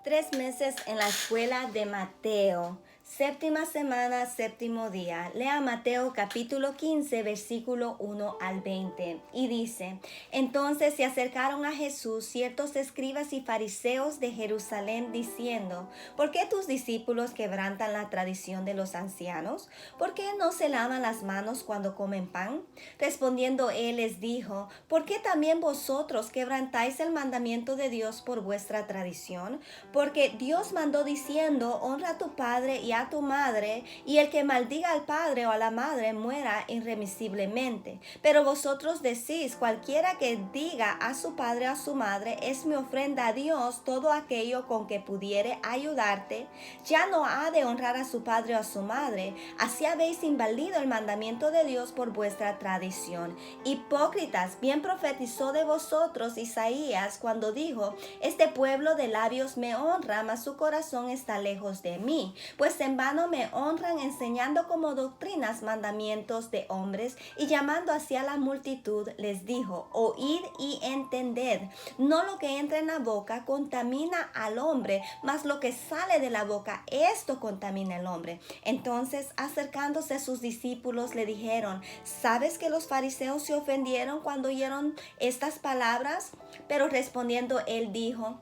3 meses en la escuela de Mateo. Séptima semana, séptimo día. Lea Mateo capítulo 15, versículo 1 al 20. Y dice: Entonces se acercaron a Jesús ciertos escribas y fariseos de Jerusalén, diciendo: ¿Por qué tus discípulos quebrantan la tradición de los ancianos? ¿Por qué no se lavan las manos cuando comen pan? Respondiendo él les dijo: ¿Por qué también vosotros quebrantáis el mandamiento de Dios por vuestra tradición? Porque Dios mandó diciendo: honra a tu padre y a tu madre, y el que maldiga al padre o a la madre muera irremisiblemente. Pero vosotros decís: cualquiera que diga a su padre o a su madre, es mi ofrenda a Dios, todo aquello con que pudiere ayudarte, ya no ha de honrar a su padre o a su madre. Así habéis invalido el mandamiento de Dios por vuestra tradición. Hipócritas, bien profetizó de vosotros Isaías cuando dijo: este pueblo de labios me honra, mas su corazón está lejos de mí, pues en vano me honran, enseñando como doctrinas mandamientos de hombres, y llamando así a la multitud les dijo: oíd y entended, no lo que entra en la boca contamina al hombre, mas lo que sale de la boca, esto contamina al hombre. Entonces, acercándose sus discípulos, le dijeron: ¿sabes que los fariseos se ofendieron cuando oyeron estas palabras? Pero respondiendo él dijo: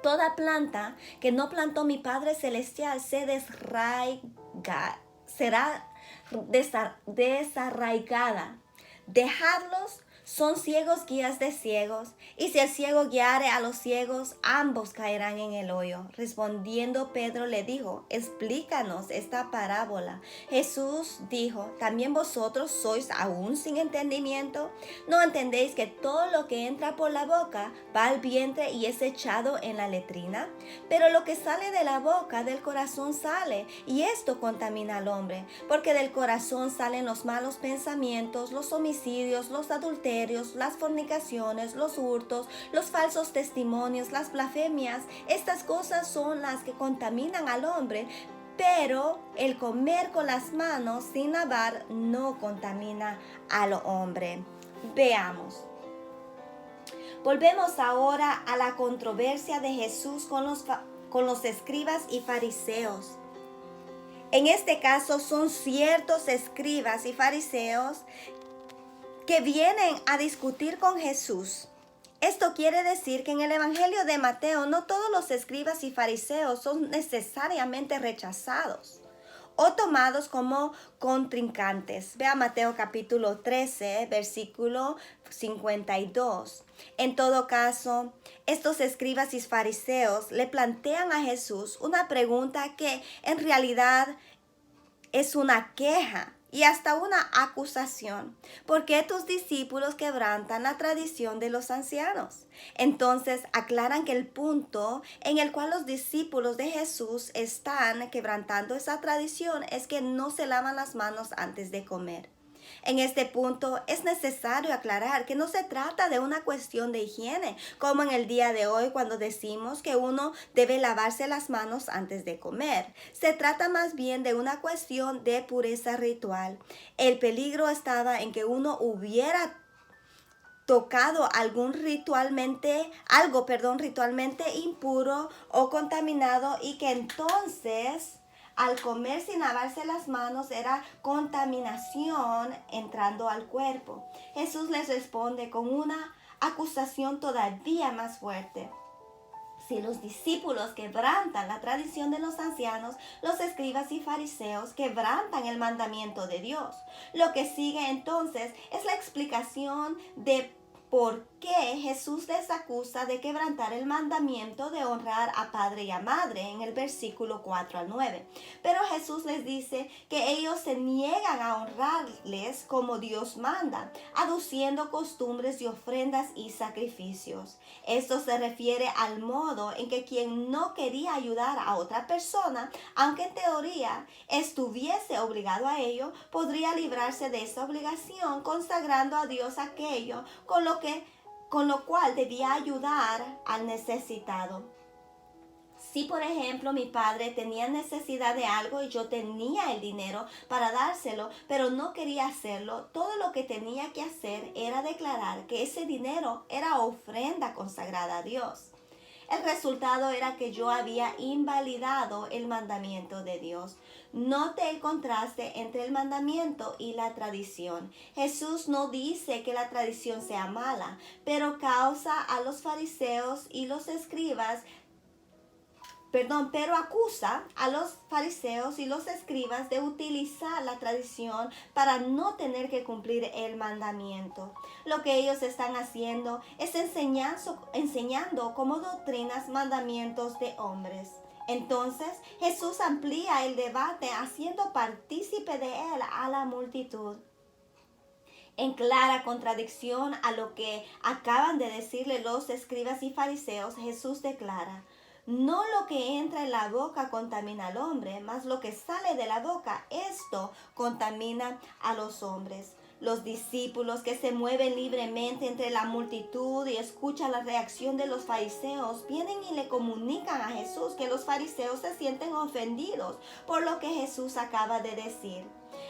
toda planta que no plantó mi Padre Celestial será desarraigada. Dejadlos, son ciegos guías de ciegos, y si el ciego guiare a los ciegos, ambos caerán en el hoyo. Respondiendo Pedro le dijo: explícanos esta parábola. Jesús dijo: ¿también vosotros sois aún sin entendimiento? ¿No entendéis que todo lo que entra por la boca va al vientre y es echado en la letrina? Pero lo que sale de la boca, del corazón sale, y esto contamina al hombre, porque del corazón salen los malos pensamientos, los homicidios, los adulterios, las fornicaciones, los hurtos, los falsos testimonios, las blasfemias. Estas cosas son las que contaminan al hombre, pero el comer con las manos sin lavar no contamina al hombre. Veamos. Volvemos ahora a la controversia de Jesús con los escribas y fariseos. En este caso son ciertos escribas y fariseos que vienen a discutir con Jesús. Esto quiere decir que en el Evangelio de Mateo no todos los escribas y fariseos son necesariamente rechazados o tomados como contrincantes. Vea Mateo capítulo 13, versículo 52. En todo caso, estos escribas y fariseos le plantean a Jesús una pregunta que en realidad es una queja y hasta una acusación. ¿Por qué tus discípulos quebrantan la tradición de los ancianos? Entonces aclaran que el punto en el cual los discípulos de Jesús están quebrantando esa tradición es que no se lavan las manos antes de comer. En este punto es necesario aclarar que no se trata de una cuestión de higiene, como en el día de hoy cuando decimos que uno debe lavarse las manos antes de comer. Se trata más bien de una cuestión de pureza ritual. El peligro estaba en que uno hubiera tocado algo ritualmente impuro o contaminado, y que entonces al comer sin lavarse las manos era contaminación entrando al cuerpo. Jesús les responde con una acusación todavía más fuerte. Si los discípulos quebrantan la tradición de los ancianos, los escribas y fariseos quebrantan el mandamiento de Dios. Lo que sigue entonces es la explicación de por qué Jesús les acusa de quebrantar el mandamiento de honrar a padre y a madre en el versículo 4 al 9. Pero Jesús les dice que ellos se niegan a honrarles como Dios manda, aduciendo costumbres y ofrendas y sacrificios. Esto se refiere al modo en que quien no quería ayudar a otra persona, aunque en teoría estuviese obligado a ello, podría librarse de esa obligación consagrando a Dios aquello con lo cual debía ayudar al necesitado. Si, por ejemplo, mi padre tenía necesidad de algo y yo tenía el dinero para dárselo, pero no quería hacerlo, todo lo que tenía que hacer era declarar que ese dinero era ofrenda consagrada a Dios. El resultado era que yo había invalidado el mandamiento de Dios. Note el contraste entre el mandamiento y la tradición. Jesús no dice que la tradición sea mala, pero causa a los fariseos y los escribas pero acusa a los fariseos y los escribas de utilizar la tradición para no tener que cumplir el mandamiento. Lo que ellos están haciendo es enseñando como doctrinas mandamientos de hombres. Entonces Jesús amplía el debate haciendo partícipe de él a la multitud. En clara contradicción a lo que acaban de decirle los escribas y fariseos, Jesús declara: no lo que entra en la boca contamina al hombre, mas lo que sale de la boca, esto contamina a los hombres. Los discípulos que se mueven libremente entre la multitud y escuchan la reacción de los fariseos, vienen y le comunican a Jesús que los fariseos se sienten ofendidos por lo que Jesús acaba de decir.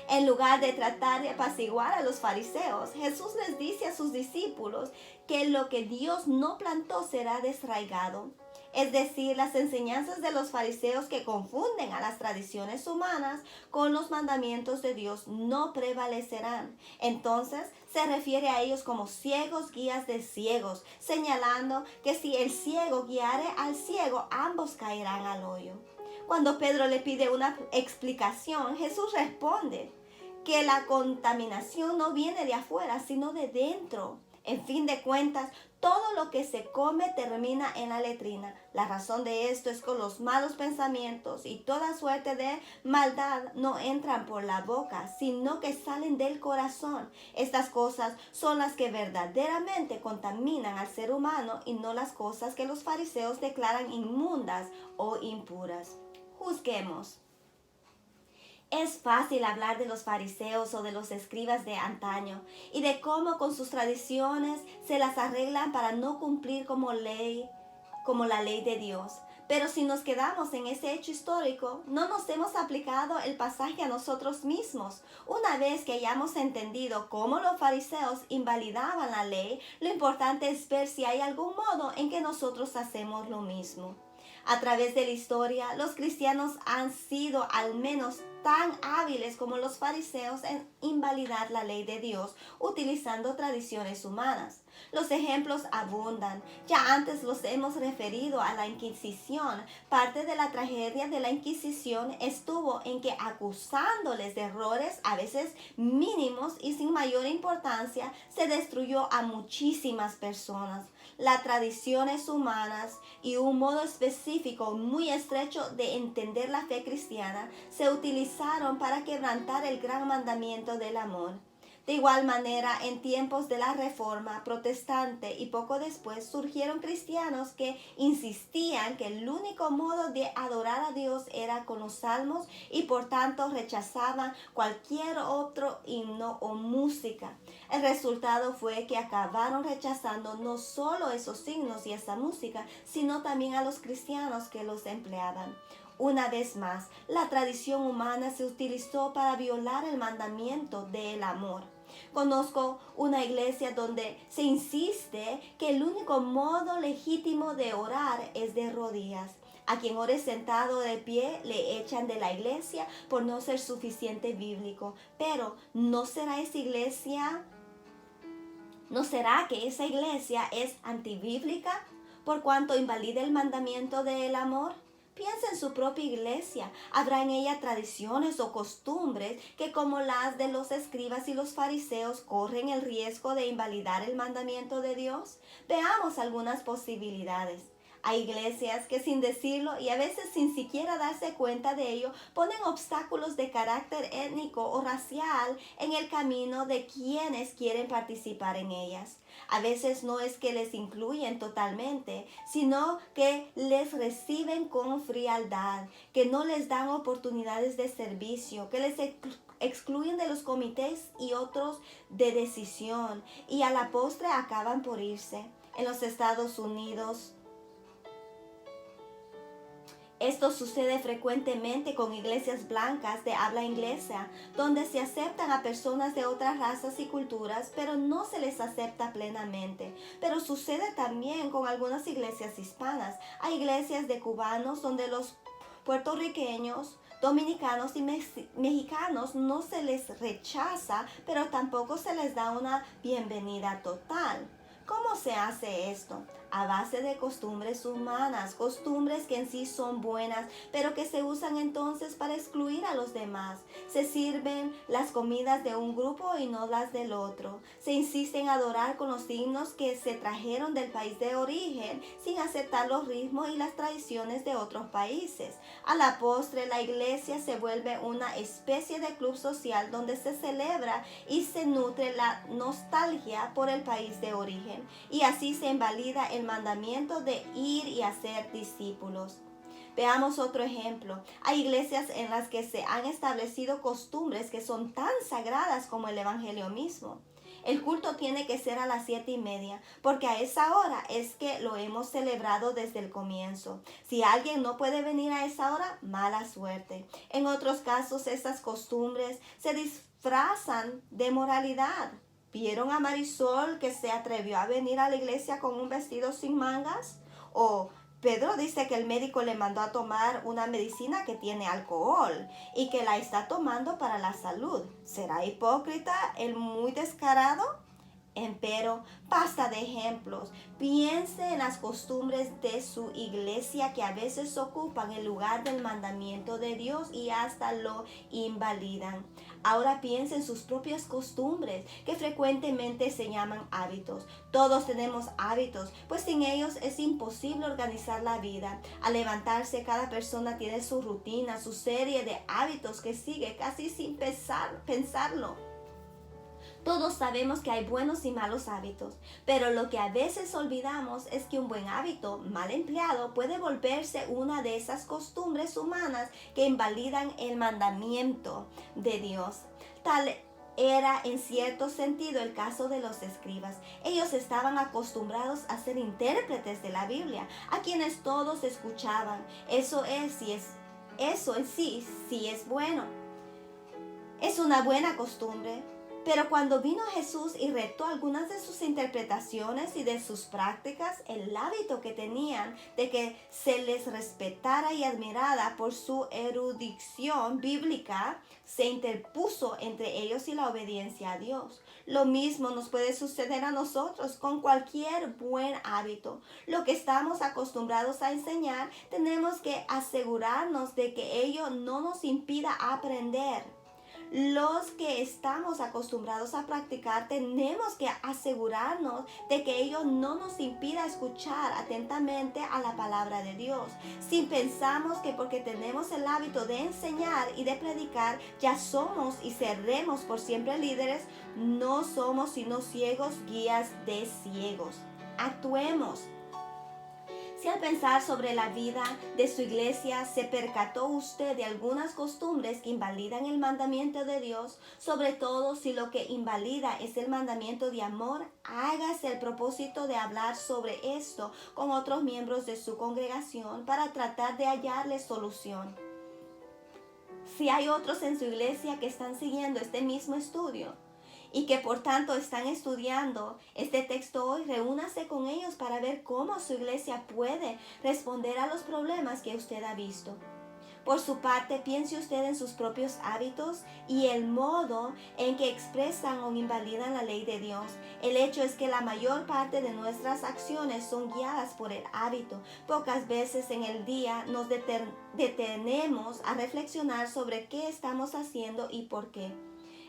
En lugar de tratar de apaciguar a los fariseos, Jesús les dice a sus discípulos que lo que Dios no plantó será desraigado. Es decir, las enseñanzas de los fariseos que confunden a las tradiciones humanas con los mandamientos de Dios no prevalecerán. Entonces se refiere a ellos como ciegos guías de ciegos, señalando que si el ciego guiare al ciego, ambos caerán al hoyo. Cuando Pedro le pide una explicación, Jesús responde que la contaminación no viene de afuera, sino de dentro. En fin de cuentas, todo lo que se come termina en la letrina. La razón de esto es que los malos pensamientos y toda suerte de maldad no entran por la boca, sino que salen del corazón. Estas cosas son las que verdaderamente contaminan al ser humano y no las cosas que los fariseos declaran inmundas o impuras. Juzguemos. Es fácil hablar de los fariseos o de los escribas de antaño y de cómo con sus tradiciones se las arreglan para no cumplir como la ley de Dios. Pero si nos quedamos en ese hecho histórico, no nos hemos aplicado el pasaje a nosotros mismos. Una vez que hayamos entendido cómo los fariseos invalidaban la ley, lo importante es ver si hay algún modo en que nosotros hacemos lo mismo. A través de la historia, los cristianos han sido al menos tan hábiles como los fariseos en invalidar la ley de Dios utilizando tradiciones humanas. Los ejemplos abundan. Ya antes los hemos referido a la Inquisición. Parte de la tragedia de la Inquisición estuvo en que, acusándoles de errores a veces mínimos y sin mayor importancia, se destruyó a muchísimas personas. Las tradiciones humanas y un modo específico muy estrecho de entender la fe cristiana se utilizaron para quebrantar el gran mandamiento del amor. De igual manera, en tiempos de la Reforma Protestante y poco después surgieron cristianos que insistían que el único modo de adorar a Dios era con los salmos y por tanto rechazaban cualquier otro himno o música. El resultado fue que acabaron rechazando no solo esos himnos y esa música, sino también a los cristianos que los empleaban. Una vez más, la tradición humana se utilizó para violar el mandamiento del amor. Conozco una iglesia donde se insiste que el único modo legítimo de orar es de rodillas. A quien ore sentado de pie le echan de la iglesia por no ser suficiente bíblico. Pero ¿no será que esa iglesia es antibíblica por cuanto invalida el mandamiento del amor? Piensa en su propia iglesia. ¿Habrá en ella tradiciones o costumbres que, como las de los escribas y los fariseos, corren el riesgo de invalidar el mandamiento de Dios? Veamos algunas posibilidades. Hay iglesias que, sin decirlo y a veces sin siquiera darse cuenta de ello, ponen obstáculos de carácter étnico o racial en el camino de quienes quieren participar en ellas. A veces no es que les incluyen totalmente, sino que les reciben con frialdad, que no les dan oportunidades de servicio, que les excluyen de los comités y otros de decisión y a la postre acaban por irse. En los Estados Unidos Esto sucede frecuentemente con iglesias blancas de habla inglesa, donde se aceptan a personas de otras razas y culturas, pero no se les acepta plenamente. Pero sucede también con algunas iglesias hispanas. Hay iglesias de cubanos donde los puertorriqueños, dominicanos y mexicanos no se les rechaza, pero tampoco se les da una bienvenida total. ¿Cómo se hace esto? A base de costumbres humanas, costumbres que en sí son buenas, pero que se usan entonces para excluir a los demás. Se sirven las comidas de un grupo y no las del otro. Se insiste en adorar con los signos que se trajeron del país de origen, sin aceptar los ritmos y las tradiciones de otros países. A la postre, la iglesia se vuelve una especie de club social donde se celebra y se nutre la nostalgia por el país de origen, y así se invalida el mandamiento de ir y hacer discípulos. Veamos otro ejemplo. Hay iglesias en las que se han establecido costumbres que son tan sagradas como el evangelio mismo. El culto tiene que ser a las 7:30, porque a esa hora es que lo hemos celebrado desde el comienzo. Si alguien no puede venir a esa hora, mala suerte. En otros casos, estas costumbres se disfrazan de moralidad. ¿Vieron a Marisol que se atrevió a venir a la iglesia con un vestido sin mangas? O Pedro dice que el médico le mandó a tomar una medicina que tiene alcohol y que la está tomando para la salud. ¿Será hipócrita el muy descarado? Empero, basta de ejemplos. Piense en las costumbres de su iglesia que a veces ocupan el lugar del mandamiento de Dios y hasta lo invalidan. Ahora piense en sus propias costumbres, que frecuentemente se llaman hábitos. Todos tenemos hábitos, pues sin ellos es imposible organizar la vida. Al levantarse, cada persona tiene su rutina, su serie de hábitos que sigue casi sin pensarlo. Todos sabemos que hay buenos y malos hábitos, pero lo que a veces olvidamos es que un buen hábito mal empleado puede volverse una de esas costumbres humanas que invalidan el mandamiento de Dios. Tal era en cierto sentido el caso de los escribas. Ellos estaban acostumbrados a ser intérpretes de la Biblia, a quienes todos escuchaban. Eso en sí es bueno. Es una buena costumbre. Pero cuando vino Jesús y retó algunas de sus interpretaciones y de sus prácticas, el hábito que tenían de que se les respetara y admirara por su erudición bíblica se interpuso entre ellos y la obediencia a Dios. Lo mismo nos puede suceder a nosotros con cualquier buen hábito. Lo que estamos acostumbrados a enseñar, tenemos que asegurarnos de que ello no nos impida aprender. Los que estamos acostumbrados a practicar tenemos que asegurarnos de que ello no nos impida escuchar atentamente a la palabra de Dios. Si pensamos que porque tenemos el hábito de enseñar y de predicar ya somos y seremos por siempre líderes, no somos sino ciegos guías de ciegos. Actuemos. Si al pensar sobre la vida de su iglesia se percató usted de algunas costumbres que invalidan el mandamiento de Dios, sobre todo si lo que invalida es el mandamiento de amor, hágase el propósito de hablar sobre esto con otros miembros de su congregación para tratar de hallarle solución. Si hay otros en su iglesia que están siguiendo este mismo estudio, y que por tanto están estudiando este texto hoy, reúnase con ellos para ver cómo su iglesia puede responder a los problemas que usted ha visto. Por su parte, piense usted en sus propios hábitos y el modo en que expresan o invalidan la ley de Dios. El hecho es que la mayor parte de nuestras acciones son guiadas por el hábito. Pocas veces en el día nos detenemos a reflexionar sobre qué estamos haciendo y por qué.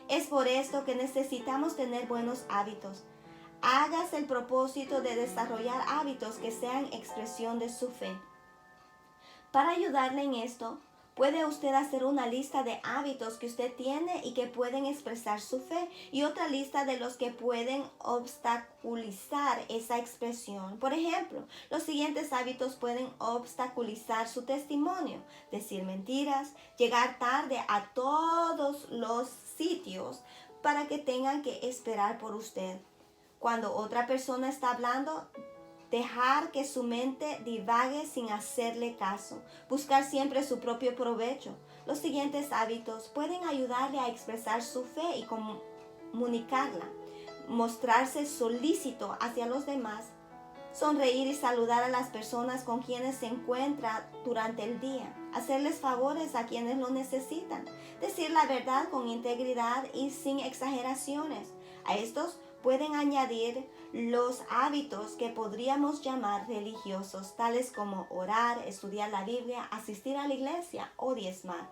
Es por esto que necesitamos tener buenos hábitos. Hágase el propósito de desarrollar hábitos que sean expresión de su fe. Para ayudarle en esto, puede usted hacer una lista de hábitos que usted tiene y que pueden expresar su fe y otra lista de los que pueden obstaculizar esa expresión. Por ejemplo, los siguientes hábitos pueden obstaculizar su testimonio: decir mentiras, llegar tarde a todos los sitios para que tengan que esperar por usted. Cuando otra persona está hablando, dejar que su mente divague sin hacerle caso, buscar siempre su propio provecho. Los siguientes hábitos pueden ayudarle a expresar su fe y comunicarla, mostrarse solícito hacia los demás, sonreír y saludar a las personas con quienes se encuentra durante el día, hacerles favores a quienes lo necesitan, decir la verdad con integridad y sin exageraciones. A estos pueden añadir los hábitos que podríamos llamar religiosos, tales como orar, estudiar la Biblia, asistir a la iglesia o diezmar.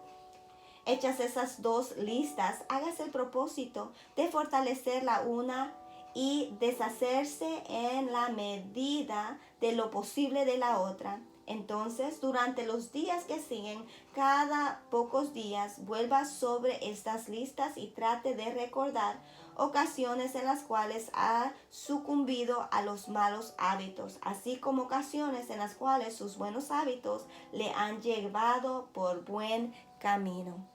Hechas esas dos listas, hágase el propósito de fortalecer la una y deshacerse en la medida de lo posible de la otra. Entonces, durante los días que siguen, cada pocos días, vuelva sobre estas listas y trate de recordar ocasiones en las cuales ha sucumbido a los malos hábitos, así como ocasiones en las cuales sus buenos hábitos le han llevado por buen camino.